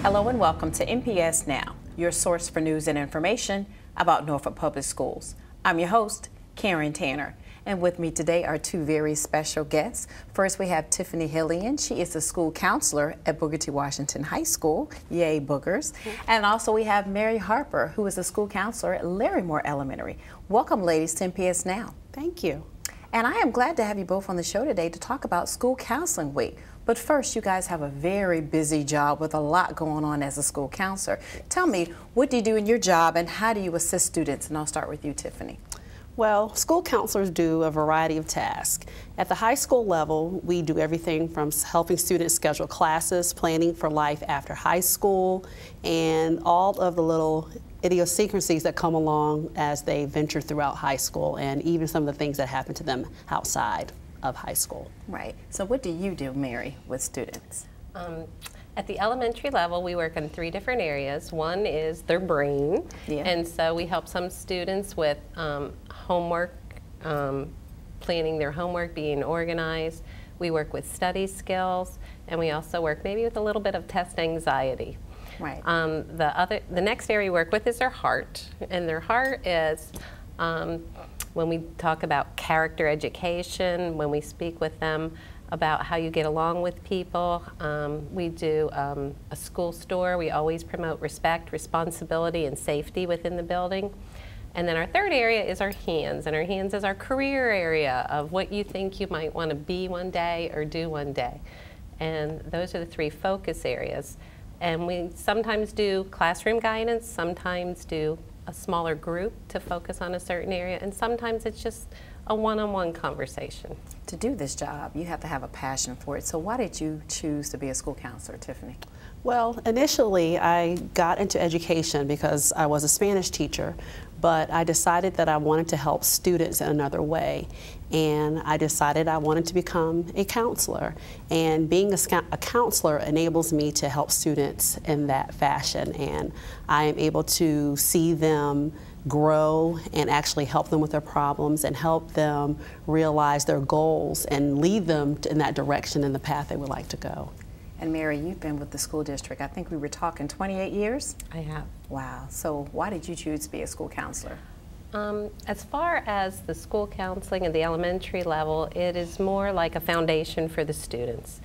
Hello and welcome to NPS Now, your source for news and information about Norfolk Public Schools. I'm your host, Karen Tanner, and with me today are two very special guests. First, we have Tiffany Hillian. She is a school counselor at Booker T. Washington High School. Yay, Boogers. And also we have Mary Harper, who is a school counselor at Larrymore Elementary. Welcome, ladies, to NPS Now. Thank you. And I am glad to have you both on the show today to talk about School Counseling Week. But first, you guys have a very busy job with a lot going on as a school counselor. Tell me, what do you do in your job and how do you assist students? And I'll start with you, Tiffany. Well, school counselors do a variety of tasks. At the high school level, we do everything from helping students schedule classes, planning for life after high school, and all of the little idiosyncrasies that come along as they venture throughout high school, and even some of the things that happen to them outside of high school. Right. So what do you do, Mary, with students? At the elementary level, we work in 3 different areas. One is their brain, and so we help some students with homework, planning their homework, being organized. We work with study skills, and we also work maybe with a little bit of test anxiety. Right. The next area we work with is their heart, and their heart is when we talk about character education, when we speak with them about how you get along with people. We do a school store. We always promote respect, responsibility, and safety within the building. And then our third area is our hands, and our hands is our career area of what you think you might want to be one day or do one day. And those are the 3 focus areas. And we sometimes do classroom guidance, sometimes do a smaller group to focus on a certain area, and sometimes it's just a one-on-one conversation. To do this job, you have to have a passion for it. So why did you choose to be a school counselor, Tiffany? Well, initially I got into education because I was a Spanish teacher, but I decided that I wanted to help students in another way. And I decided I wanted to become a counselor. And being a counselor enables me to help students in that fashion. And I am able to see them grow and actually help them with their problems and help them realize their goals and lead them in that direction in the path they would like to go. And Mary, you've been with the school district, I think we were talking 28 years? I have. Wow. So why did you choose to be a school counselor? As far as the school counseling at the elementary level, it is more like a foundation for the students.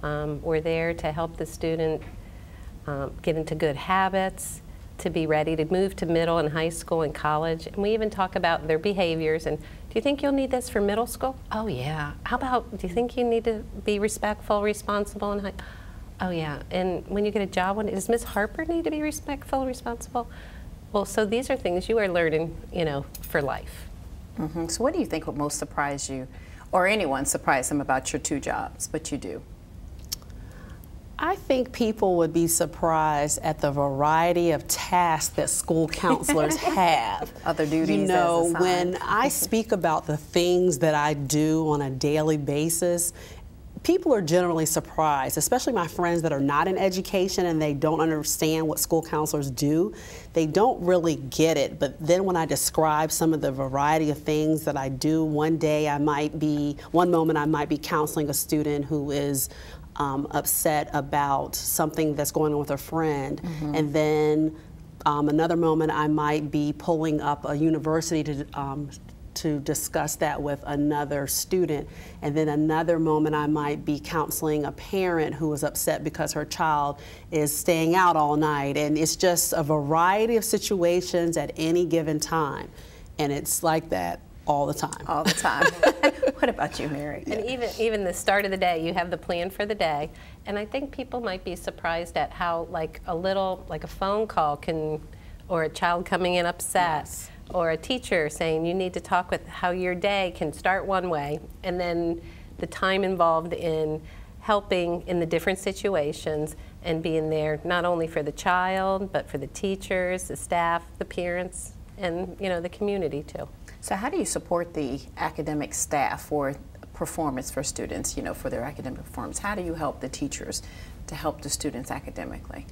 We're there to help the student get into good habits, to be ready to move to middle and high school and college. And we even talk about their behaviors. And do you think you'll need this for middle school? Oh yeah. How about, do you think you need to be respectful, responsible, and high? Oh yeah. And when you get a job, does Ms. Harper need to be respectful, responsible? Well, so these are things you are learning, you know, for life. Mm-hmm. So what do you think would most surprise you, or anyone surprise them about your 2 jobs, but you do? I think people would be surprised at the variety of tasks that school counselors have. Other duties. You know, when I speak about the things that I do on a daily basis, people are generally surprised, especially my friends that are not in education and they don't understand what school counselors do. They don't really get it, but then when I describe some of the variety of things that I do, one moment I might be counseling a student who is upset about something that's going on with a friend, and then another moment I might be pulling up a university to discuss that with another student, and then another moment I might be counseling a parent who is upset because her child is staying out all night, and it's just a variety of situations at any given time, and it's like that all the time. All the time. What about you, Mary? And even the start of the day, you have the plan for the day. And I think people might be surprised at how like a phone call or a child coming in upset, yes, or a teacher saying you need to talk with how your day can start one way, and then the time involved in helping in the different situations and being there not only for the child, but for the teachers, the staff, the parents, and the community too. So how do you support the academic staff for performance for students, for their academic performance? How do you help the teachers to help the students academically?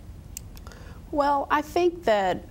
Well, I think that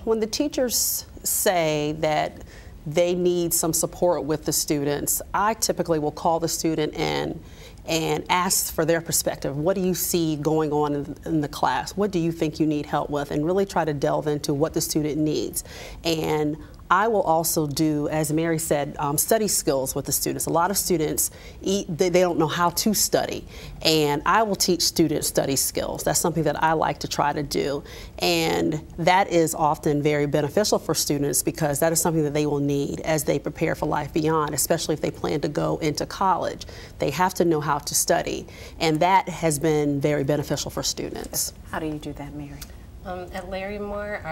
when the teachers say that they need some support with the students, I typically will call the student in and ask for their perspective. What do you see going on in the class? What do you think you need help with? And really try to delve into what the student needs. And I will also do, as Mary said, study skills with the students. A lot of students, they don't know how to study, and I will teach students study skills. That's something that I like to try to do, and that is often very beneficial for students because that is something that they will need as they prepare for life beyond, especially if they plan to go into college. They have to know how to study, and that has been very beneficial for students. How do you do that, Mary? At Larry Moore,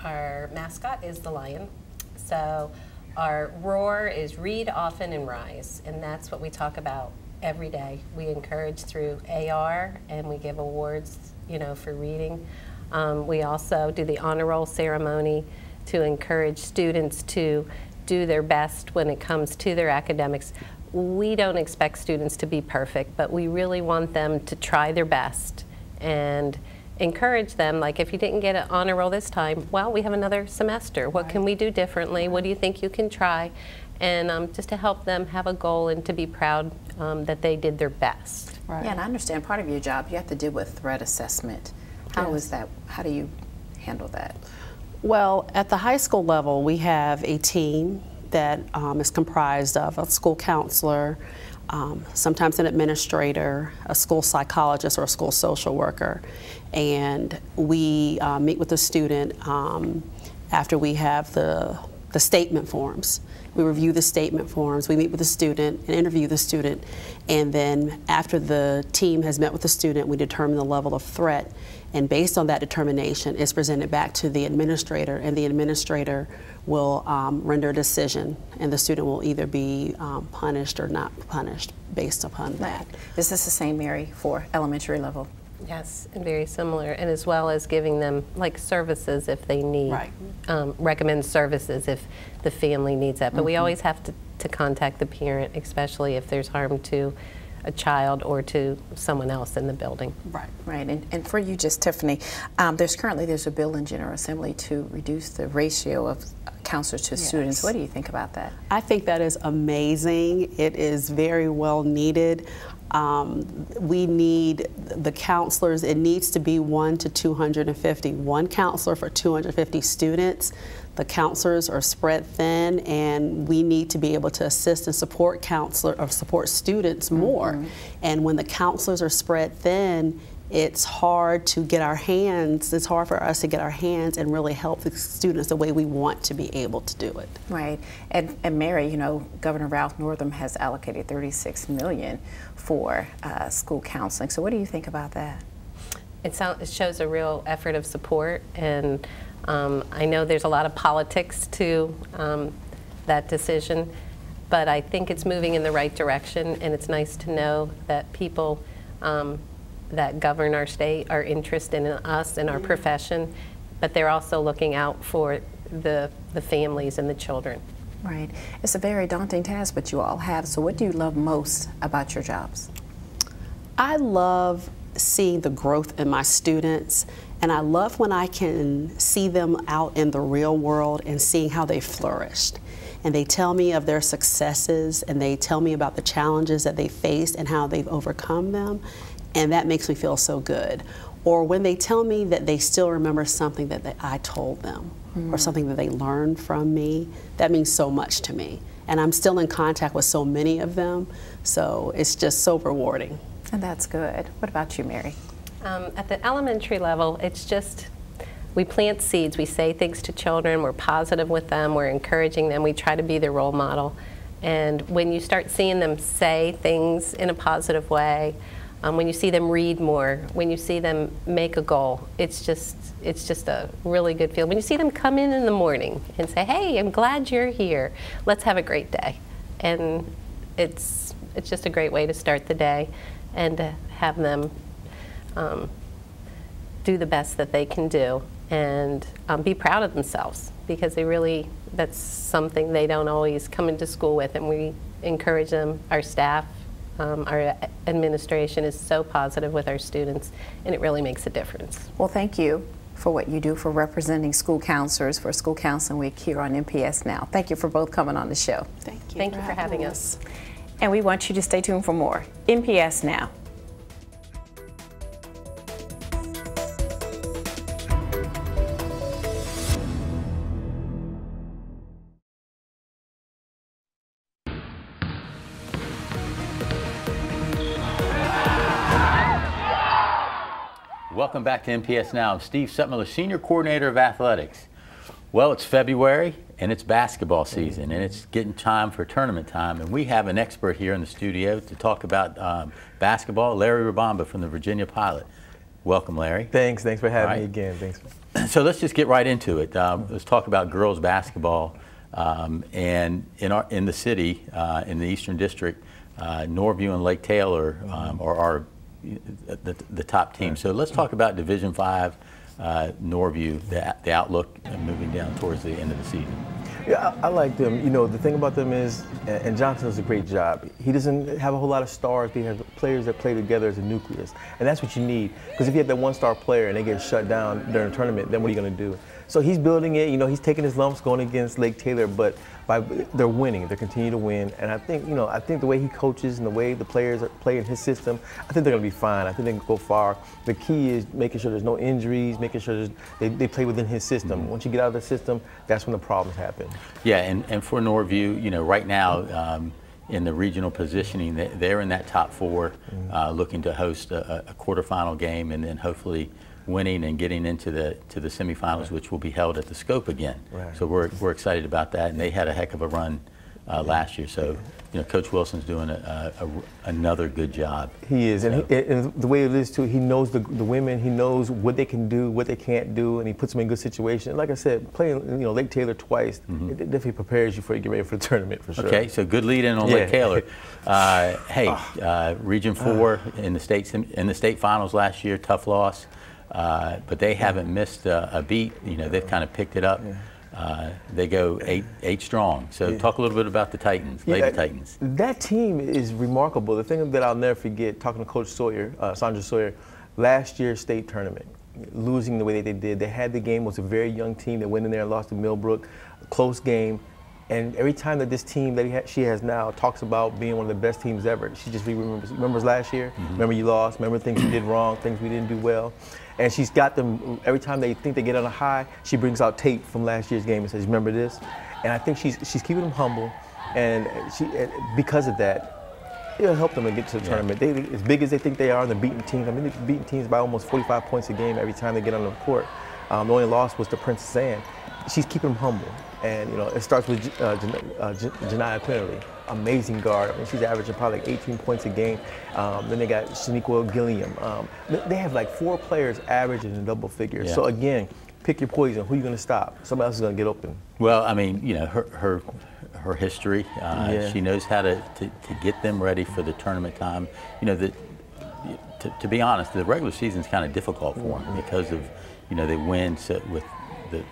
our mascot is the lion. So our roar is read often and rise, and that's what we talk about every day. We encourage through AR, and we give awards, for reading. We also do the honor roll ceremony to encourage students to do their best when it comes to their academics. We don't expect students to be perfect, but we really want them to try their best and encourage them, like if you didn't get an honor roll this time, well, we have another semester. What can we do differently? What do you think you can try? And just to help them have a goal and to be proud that they did their best. Right. Yeah, and I understand part of your job, you have to deal with threat assessment. How is that? How do you handle that? Well, at the high school level, we have a team that is comprised of a school counselor, sometimes an administrator, a school psychologist, or a school social worker. And we meet with the student after we have the statement forms. We review the statement forms, we meet with the student and interview the student, and then after the team has met with the student, we determine the level of threat, and based on that determination, it's presented back to the administrator, and the administrator will render a decision, and the student will either be punished or not punished based upon that. Is this the same, Mary, for elementary level? Yes, and very similar, and as well as giving them like services if they need, right. Recommend services if the family needs that. But we always have to contact the parent, especially if there's harm to a child or to someone else in the building. Right. Right, and for you, just Tiffany, there's a bill in General Assembly to reduce the ratio of counselors to students. What do you think about that? I think that is amazing. It is very well needed. We need the counselors. It needs to be 1 to 250. One counselor for 250 students. The counselors are spread thin, and we need to be able to assist and support support students more. And when the counselors are spread thin, it's hard to get our hands, it's hard for us to get our hands and really help the students the way we want to be able to do it. Right. And Mary, Governor Ralph Northam has allocated $36 million for school counseling. So what do you think about that? It shows a real effort of support, and I know there's a lot of politics to that decision, but I think it's moving in the right direction, and it's nice to know that people that govern our state are interested in us and our profession, but they're also looking out for the families and the children. Right. It's a very daunting task, but you all have. So what do you love most about your jobs? I love seeing the growth in my students, and I love when I can see them out in the real world and seeing how they flourished. And they tell me of their successes, and they tell me about the challenges that they faced and how they've overcome them. And that makes me feel so good. Or when they tell me that they still remember something that I told them, or something that they learned from me, that means so much to me. And I'm still in contact with so many of them, so it's just so rewarding. And that's good. What about you, Mary? At the elementary level, it's just, we plant seeds, we say things to children, we're positive with them, we're encouraging them, we try to be their role model. And when you start seeing them say things in a positive way, when you see them read more, when you see them make a goal, it's just a really good feeling. When you see them come in the morning and say, hey, I'm glad you're here, let's have a great day. And it's just a great way to start the day and to have them do the best that they can do and be proud of themselves, because that's something they don't always come into school with, and we encourage them. Our staff, our administration is so positive with our students, and it really makes a difference. Well, thank you for what you do for representing school counselors for School Counseling Week here on NPS Now. Thank you for both coming on the show. Thank you. Thank you for having us. And we want you to stay tuned for more NPS Now. Welcome back to NPS Now. I'm Steve Sutmiller, Senior Coordinator of Athletics. Well, it's February and it's basketball season and it's getting time for tournament time, and we have an expert here in the studio to talk about basketball, Larry Rabamba from the Virginia Pilot. Welcome, Larry. Thanks for having me again. Thanks. So let's just get right into it. Let's talk about girls basketball, and in the city, in the Eastern District, Norview and Lake Taylor are our the top team. So let's talk about Division 5 Norview, the outlook moving down towards the end of the season. Yeah, I like them. You know, the thing about them is, and Johnson does a great job, he doesn't have a whole lot of stars. They have players that play together as a nucleus. And that's what you need. Because if you have that one-star player and they get shut down during a tournament, then what are you going to do? So he's building it. You know, he's taking his lumps going against Lake Taylor, but they're winning. They continue to win. And I think, you know, the way he coaches and the way the players are playing his system, I think they're going to be fine. I think they can go far. The key is making sure there's no injuries, making sure they play within his system. Once you get out of the system, that's when the problems happen. Yeah, and for Norview, you know, right now in the regional positioning, they're in that top 4, looking to host a quarterfinal game and then hopefully winning and getting into the semifinals, which will be held at the Scope again. Right. So we're excited about that, and they had a heck of a run last year. So you know, Coach Wilson's doing another good job. He is, and the way it is too, he knows the women. He knows what they can do, what they can't do, and he puts them in good situations. Like I said, playing Lake Taylor twice, it definitely prepares you for you get ready for the tournament for sure. Okay, so good lead in on Lake Taylor. Region 4 in the state finals last year, tough loss. But they haven't missed a beat. You know, they've kind of picked it up. They go eight strong. So talk a little bit about the Titans, Lady Titans. That team is remarkable. The thing that I'll never forget, talking to Coach Sawyer, Sandra Sawyer, last year's state tournament, losing the way they did. They had the game, was a very young team that went in there and lost to Millbrook, close game. And every time that this team that she has now talks about being one of the best teams ever, she just remembers last year, remember you lost, remember things you did wrong, things we didn't do well. And she's got them, every time they think they get on a high, she brings out tape from last year's game and says, remember this? And I think she's keeping them humble, and because of that, it'll help them to get to the tournament. They, as big as they think they are, and they're beating teams. I mean, they're beating teams by almost 45 points a game every time they get on the court. The only loss was to Princess Anne. She's keeping them humble. And you know, it starts with Janiyah Quinterly, amazing guard. I mean, she's averaging probably like 18 points a game. Then they got Shaniqua Gilliam. They have like 4 players averaging in double figures. Yeah. So again, pick your poison. Who are you going to stop? Somebody else is going to get open. Well, I mean, you know, her history. She knows how to get them ready for the tournament time. You know, to be honest, the regular season is kind of difficult for them because of, you know, they win with the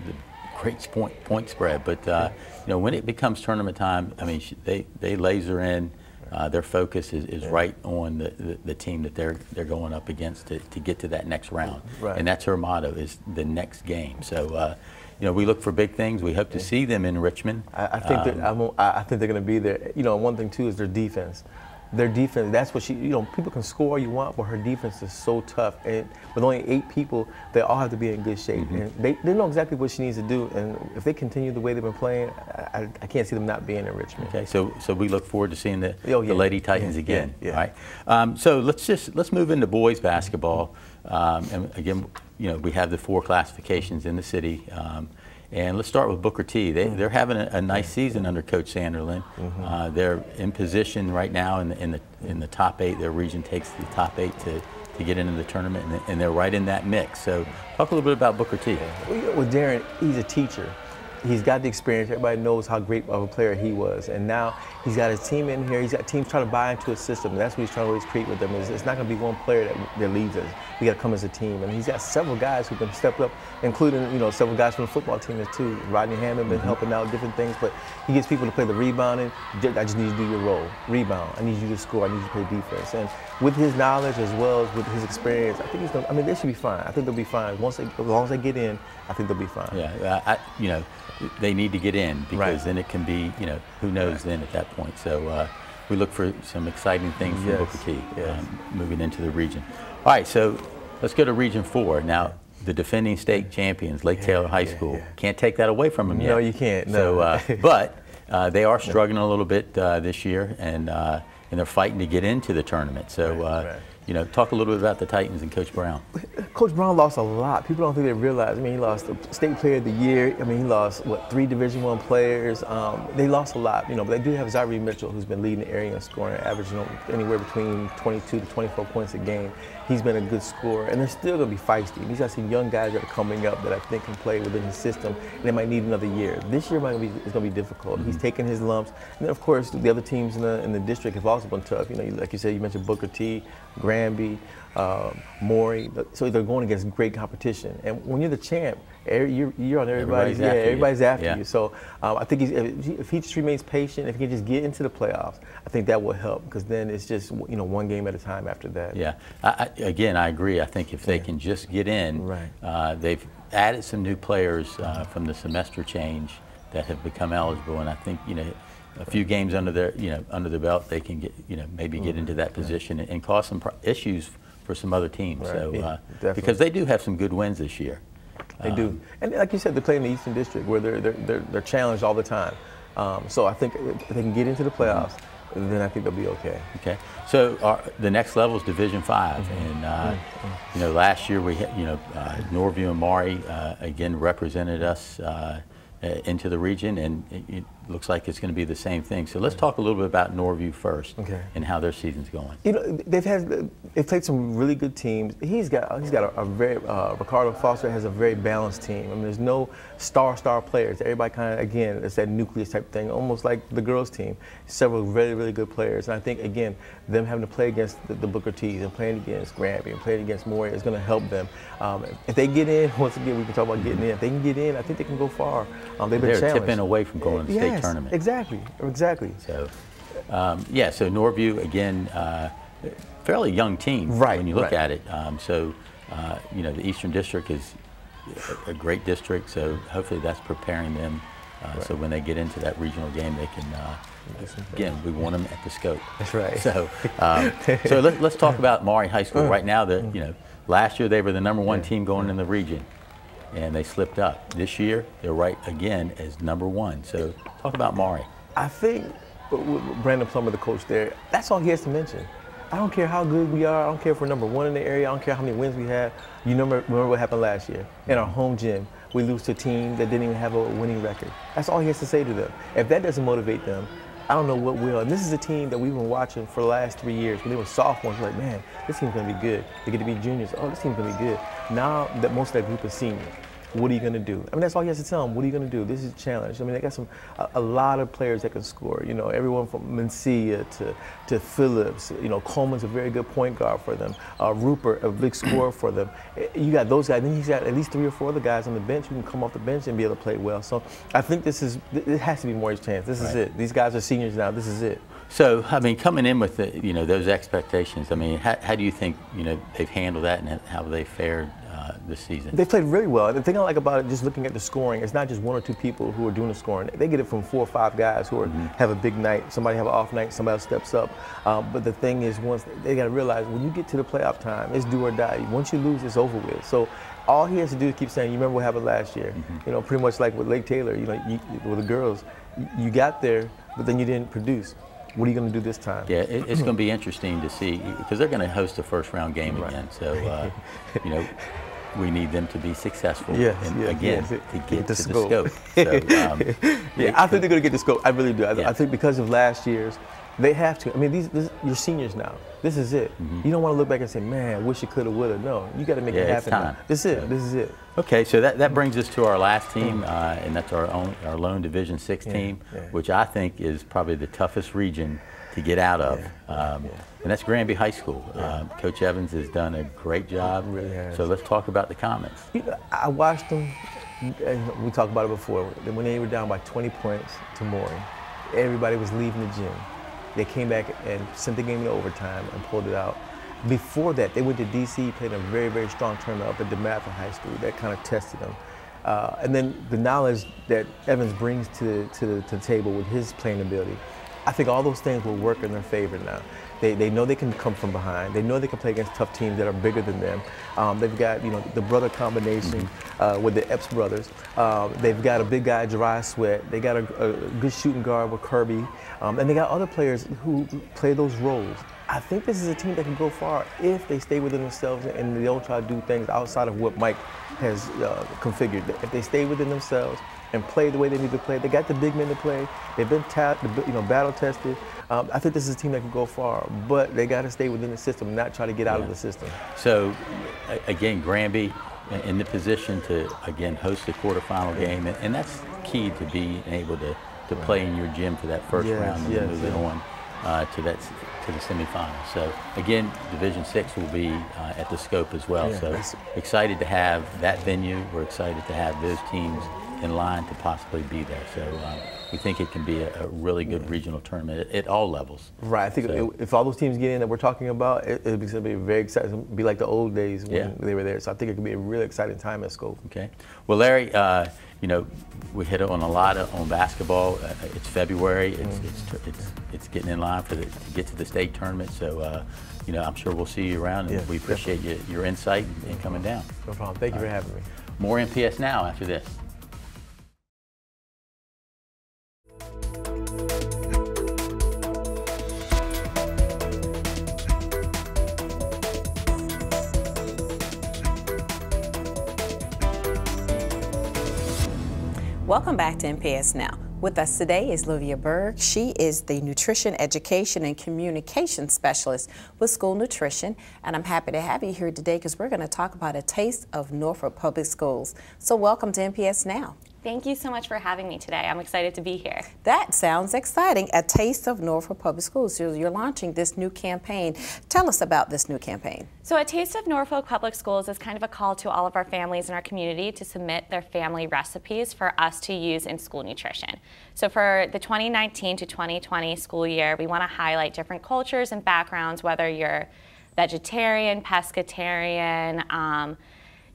great point spread, but you know, when it becomes tournament time, I mean, they laser in. Their focus is right on the team that they're going up against to get to that next round, and that's her motto, is the next game. So you know, we look for big things. We hope to see them in Richmond. I think I think they're going to be there. You know, one thing too is their defense. Their defense, that's what you know, people can score all you want, but her defense is so tough. And with only 8 people, they all have to be in good shape. And they know exactly what she needs to do. And if they continue the way they've been playing, I can't see them not being in Richmond. Okay, so we look forward to seeing the Lady Titans again. Right? So let's move into boys basketball. And again, you know, we have the 4 classifications in the city. And let's start with Booker T. They're having a nice season under Coach Sanderlin. They're in position right now in the top 8. Their region takes the top 8 to get into the tournament, and they're right in that mix. So talk a little bit about Booker T. Well, Darren, he's a teacher. He's got the experience. Everybody knows how great of a player he was. And now he's got his team in here. He's got teams trying to buy into his system. And that's what he's trying to always create with them. It's not going to be one player that leads us. We got to come as a team. And he's got several guys who can step up, including, you know, several guys from the football team too. Rodney Hammond been helping out different things. But he gets people to play the rebounding. I just need you to do your role. Rebound. I need you to score. I need you to play defense. And with his knowledge as well as with his experience, I think he's going to, I mean, they should be fine. I think they'll be fine. As long as they get in, I think they'll be fine. Yeah, you know, they need to get in, because then it can be, you know, who knows then at that point. So we look for some exciting things from Booker T Yes. Moving into the region. All right, so let's go to Region 4 now. The defending state champions, Lake Taylor High School, can't take that away from them yet. No, you can't. No. So, but they are struggling a little bit this year, and they're fighting to get into the tournament. So, you know, talk a little bit about the Titans and Coach Brown. Coach Brown lost a lot. People don't think they realize. I mean, he lost the State Player of the Year. I mean, he lost, what, 3 Division I players. They lost a lot, you know, but they do have Zyree Mitchell, who's been leading the area in scoring, averaging anywhere between 22 to 24 points a game. He's been a good scorer, and they're still going to be feisty. These are some young guys that are coming up that I think can play within his system, and they might need another year. This year is going to be difficult. He's taking his lumps, and then of course the other teams in the district have also been tough. You know, like you said, you mentioned Booker T, Granby, Maury. So they're going against great competition, and when you're the champ, you're on everybody's after you. So I think if he just remains patient, if he can just get into the playoffs, I think that will help, because then it's just, you know, one game at a time after that. Yeah, again, I agree. I think if they can just get in, they've added some new players from the semester change that have become eligible, and I think, you know, a few games under their belt, they can get, you know, maybe get into that position and cause some issues for some other teams. So because they do have some good wins this year. They do, and like you said, they play in the Eastern District where they're challenged all the time. So I think if they can get into the playoffs, then I think they'll be okay. Okay. So the next level is Division 5, and you know, last year we had, you know, Norview and Maury again represented us into the region, and it looks like it's going to be the same thing. So let's talk a little bit about Norview first, and how their season's going. You know, they've played some really good teams. He's got a very Ricardo Foster has a very balanced team. I mean, there's no star players. Everybody kind of, again, it's that nucleus type thing, almost like the girls team. Several really good players, and I think, again, them having to play against the Booker T's and playing against Granby and playing against Maury is going to help them. If they get in, once again, we can talk about getting in. If they can get in, I think they can go far. They've been challenged. Tipping away from going to the state tournament. Exactly. So, yeah, so Norview, again, fairly young team when you look at it. You know, the Eastern District is a great district, so hopefully that's preparing them so when they get into that regional game, they can, again, we want them at the scope. That's right. So, so let's talk about Maury High School. Right now, you know, last year they were the #1 team going in the region, and they slipped up. This year, they're right again as #1. So talk about Maury. I think Brandon Plummer, the coach there, that's all he has to mention. I don't care how good we are. I don't care if we're #1 in the area. I don't care how many wins we have. You remember what happened last year in our home gym. We lose to a team that didn't even have a winning record. That's all he has to say to them. If that doesn't motivate them, I don't know what will. And this is a team that we've been watching for the last 3 years. When they were sophomores, we're like, man, this team's going to be good. They get to be juniors. Oh, this team's going to be good. Now that most of that group is seniors, what are you going to do? I mean, that's all he has to tell them. What are you going to do? This is a challenge. I mean, they got a lot of players that can score. You know, everyone from Mencia to Phillips. You know, Coleman's a very good point guard for them. Rupert, a big scorer for them. You got those guys. Then he's got at least 3 or 4 other guys on the bench who can come off the bench and be able to play well. So I think it has to be Maury's chance. This is it. These guys are seniors now. This is it. So, I mean, coming in with you know, those expectations, I mean, how do you think, you know, they've handled that and how they fared this season? They played really well. The thing I like about it, just looking at the scoring, it's not just 1 or 2 people who are doing the scoring. They get it from 4 or 5 guys who have a big night. Somebody have an off night, somebody else steps up. But the thing is, once they got to realize, when you get to the playoff time, it's do or die. Once you lose, it's over with. So all he has to do is keep saying, you remember what happened last year? You know, pretty much like with Lake Taylor, you know, with the girls, you got there, but then you didn't produce. What are you going to do this time? Yeah, it's going to be interesting to see, because they're going to host a first-round game again. So, you know, we need them to be successful to get to the scope. So, I think they're going to get the scope. I really do. I think because of last year's, they have to. I mean, you're seniors now. This is it. You don't want to look back and say, man, I wish you could have, would have. No, you got to make it happen. Now. This is it. This is it. Okay, so that brings us to our last team, and that's our lone Division 6 team, which I think is probably the toughest region to get out of, and that's Granby High School. Coach Evans has done a great job. He really has. So let's talk about the comments. You know, I watched them. We talked about it before. When they were down by 20 points to Maury, everybody was leaving the gym. They came back and sent the game into overtime and pulled it out. Before that, they went to D.C., played a very, very strong tournament up at DeMatha High School. That kind of tested them. And then the knowledge that Evans brings to the table with his playing ability, I think all those things will work in their favor now. They know they can come from behind. They know they can play against tough teams that are bigger than them. They've got, you know, the brother combination with the Epps brothers. They've got a big guy, Jariah Sweat. They got a good shooting guard with Kirby. And they got other players who play those roles. I think this is a team that can go far if they stay within themselves and they don't try to do things outside of what Mike has configured. If they stay within themselves and play the way they need to play, they got the big men to play. They've been battle tested. I think this is a team that can go far, but they got to stay within the system, not try to get out of the system. So, again, Granby in the position to, again, host the quarterfinal game, and that's key to being able to play in your gym for that first round and move it on to the semifinals. So, again, Division 6 will be at the scope as well. So, excited to have that venue. We're excited to have those teams in line to possibly be there. So we think it can be a really good regional tournament at all levels. Right. I think if all those teams get in that we're talking about, it's going to be very exciting. It'll be like the old days when they were there. So I think it could be a really exciting time at Scope. Okay. Well, Larry, you know, we hit on a lot on basketball. It's February. It's getting in line to get to the state tournament. So you know, I'm sure we'll see you around, and we appreciate your insight and coming down. No problem. Thank you for having me. More NPS Now after this. Welcome back to NPS Now. With us today is Livia Berg. She is the Nutrition Education and Communication Specialist with School Nutrition, and I'm happy to have you here today because we're going to talk about a taste of Norfolk Public Schools. So welcome to NPS Now. Thank you so much for having me today. I'm excited to be here. That sounds exciting. A Taste of Norfolk Public Schools. You're launching this new campaign. Tell us about this new campaign. So A Taste of Norfolk Public Schools is kind of a call to all of our families in our community to submit their family recipes for us to use in school nutrition. So for the 2019 to 2020 school year, we want to highlight different cultures and backgrounds, whether you're vegetarian, pescatarian,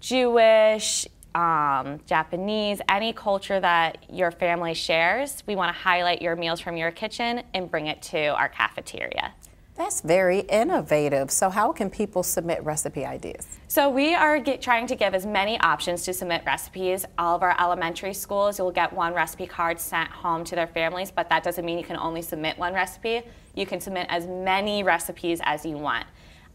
Jewish, Japanese, any culture that your family shares. We want to highlight your meals from your kitchen and bring it to our cafeteria. That's very innovative. So how can people submit recipe ideas? So we are trying to give as many options to submit recipes. All of our elementary schools, you'll get one recipe card sent home to their families, but that doesn't mean you can only submit one recipe. You can submit as many recipes as you want.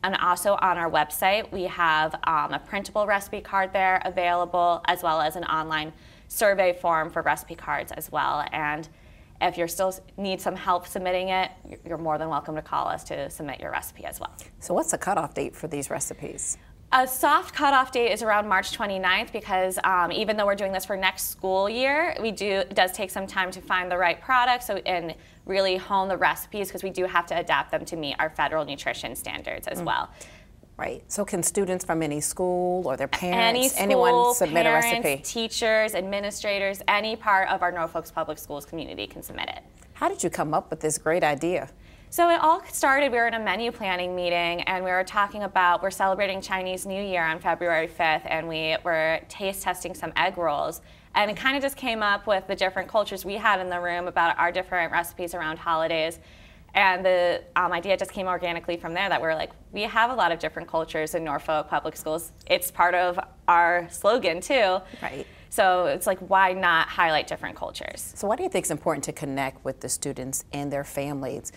And also on our website, we have a printable recipe card there available, as well as an online survey form for recipe cards as well. And if you still need some help submitting it, you're more than welcome to call us to submit your recipe as well. So what's the cutoff date for these recipes? A soft cutoff date is around March 29th because even though we're doing this for next school year, it does take some time to find the right product and really hone the recipes because we do have to adapt them to meet our federal nutrition standards as well. Right. So can students from any school or their parents, any school, anyone submit parents, a recipe? Teachers, administrators, any part of our Norfolk Public Schools community can submit it. How did you come up with this great idea? So it all started, we were in a menu planning meeting and we were talking about, we're celebrating Chinese New Year on February 5th and we were taste testing some egg rolls. And it kind of just came up with the different cultures we had in the room about our different recipes around holidays. And the idea just came organically from there that we're like, we have a lot of different cultures in Norfolk Public Schools. It's part of our slogan too. Right. So it's like, why not highlight different cultures? So why do you think it's important to connect with the students and their families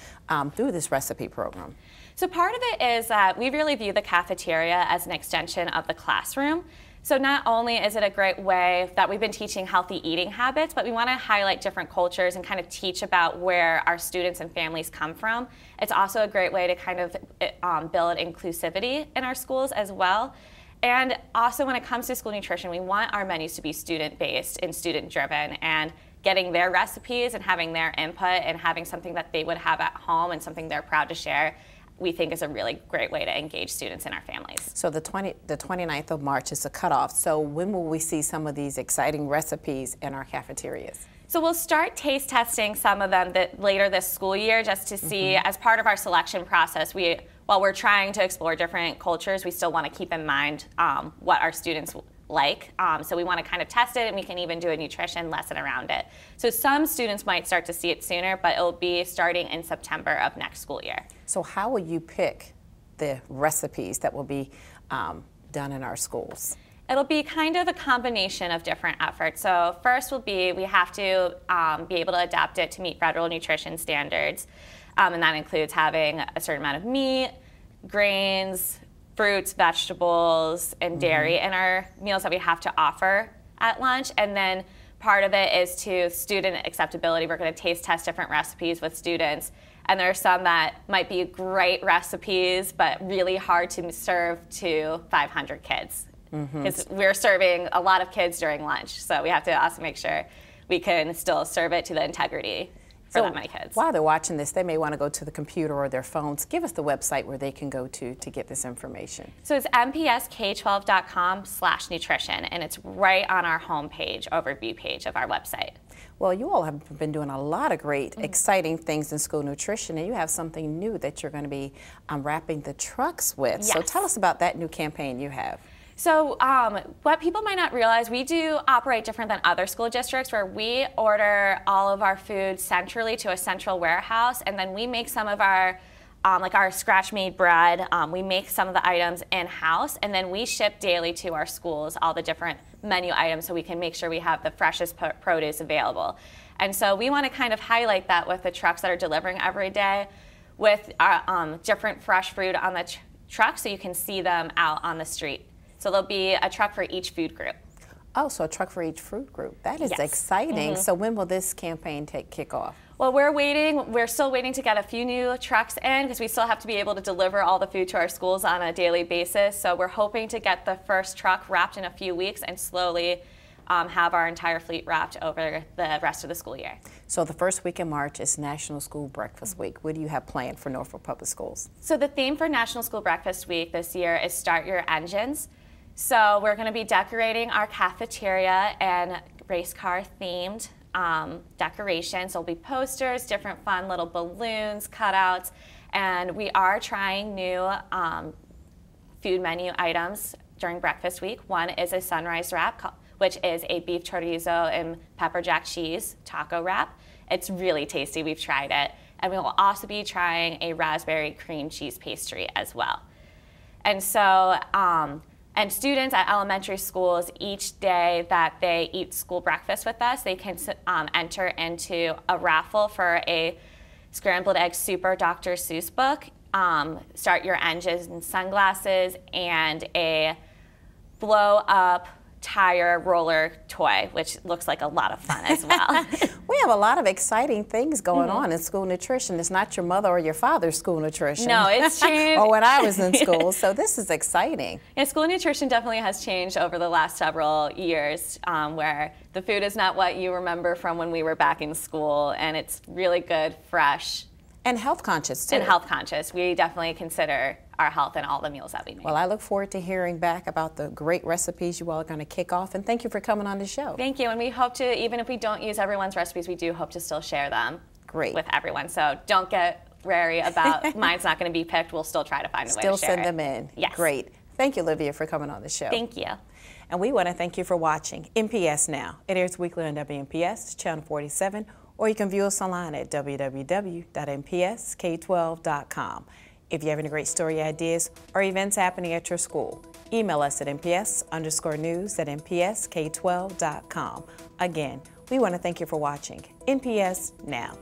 through this recipe program? So part of it is that we really view the cafeteria as an extension of the classroom. So not only is it a great way that we've been teaching healthy eating habits, but we want to highlight different cultures and kind of teach about where our students and families come from. It's also a great way to kind of build inclusivity in our schools as well. And also when it comes to school nutrition, we want our menus to be student-based and student-driven, and getting their recipes and having their input and having something that they would have at home and something they're proud to share, we think is a really great way to engage students and our families. So the 29th of March is the cutoff. So when will we see some of these exciting recipes in our cafeterias? So we'll start taste testing some of them later this school year just to see, as part of our selection process, while we're trying to explore different cultures, we still want to keep in mind what our students like. So we want to kind of test it, and we can even do a nutrition lesson around it. So some students might start to see it sooner, but it will be starting in September of next school year. So how will you pick the recipes that will be done in our schools? It'll be kind of a combination of different efforts. So first will be, we have to be able to adapt it to meet federal nutrition standards. And that includes having a certain amount of meat, grains, fruits, vegetables, and dairy in our meals that we have to offer at lunch. And then part of it is to student acceptability. We're going to taste test different recipes with students. And there are some that might be great recipes, but really hard to serve to 500 kids. Because we're serving a lot of kids during lunch. So we have to also make sure we can still serve it to the integrity for that many kids. While they're watching this, they may want to go to the computer or their phones. Give us the website where they can go to get this information. So it's npsk12.com/nutrition, and it's right on our homepage, overview page of our website. Well, you all have been doing a lot of great, exciting things in school nutrition, and you have something new that you're going to be wrapping the trucks with. Yes. So tell us about that new campaign you have. So what people might not realize, we do operate different than other school districts where we order all of our food centrally to a central warehouse, and then we make some of our, like our scratch-made bread, we make some of the items in-house, and then we ship daily to our schools all the different menu items so we can make sure we have the freshest produce available. And so we want to kind of highlight that with the trucks that are delivering every day with different fresh fruit on the truck so you can see them out on the street. So there'll be a truck for each food group. Oh, so a truck for each food group. That is Yes. exciting. So when will this campaign kick off? Well, we're still waiting to get a few new trucks in because we still have to be able to deliver all the food to our schools on a daily basis. So we're hoping to get the first truck wrapped in a few weeks and slowly have our entire fleet wrapped over the rest of the school year. So the first week in March is National School Breakfast Week. What do you have planned for Norfolk Public Schools? So the theme for National School Breakfast Week this year is Start Your Engines. So we're going to be decorating our cafeteria and race car themed decorations. There'll be posters, different fun little balloons, cutouts, and we are trying new food menu items during breakfast week. One is a sunrise wrap, which is a beef chorizo and pepper jack cheese taco wrap. It's really tasty. We've tried it. And we will also be trying a raspberry cream cheese pastry as well. And so, and students at elementary schools, each day that they eat school breakfast with us, they can enter into a raffle for a scrambled egg super Dr. Seuss book, Start Your Engines and sunglasses, and a blow up tire roller toy, which looks like a lot of fun as well. We have a lot of exciting things going on in school nutrition. It's not your mother or your father's school nutrition. No, it's changed. Or when I was in school, so this is exciting. Yeah, school nutrition definitely has changed over the last several years, where the food is not what you remember from when we were back in school, and it's really good, fresh. And health conscious, too. And health conscious. We definitely consider our health in all the meals that we make. Well, I look forward to hearing back about the great recipes you all are going to kick off, and thank you for coming on the show. Thank you, and we hope to, even if we don't use everyone's recipes, we do hope to still share them with everyone. So don't get wary about mine's not going to be picked. We'll still try to find a way to share Still send them in. Yes. Great. Thank you, Olivia, for coming on the show. Thank you. And we want to thank you for watching NPS Now. It airs weekly on WNPS, Channel 47, or you can view us online at www.npsk12.com. If you have any great story ideas or events happening at your school, email us at nps_news@npsk12.com. Again, we want to thank you for watching NPS Now.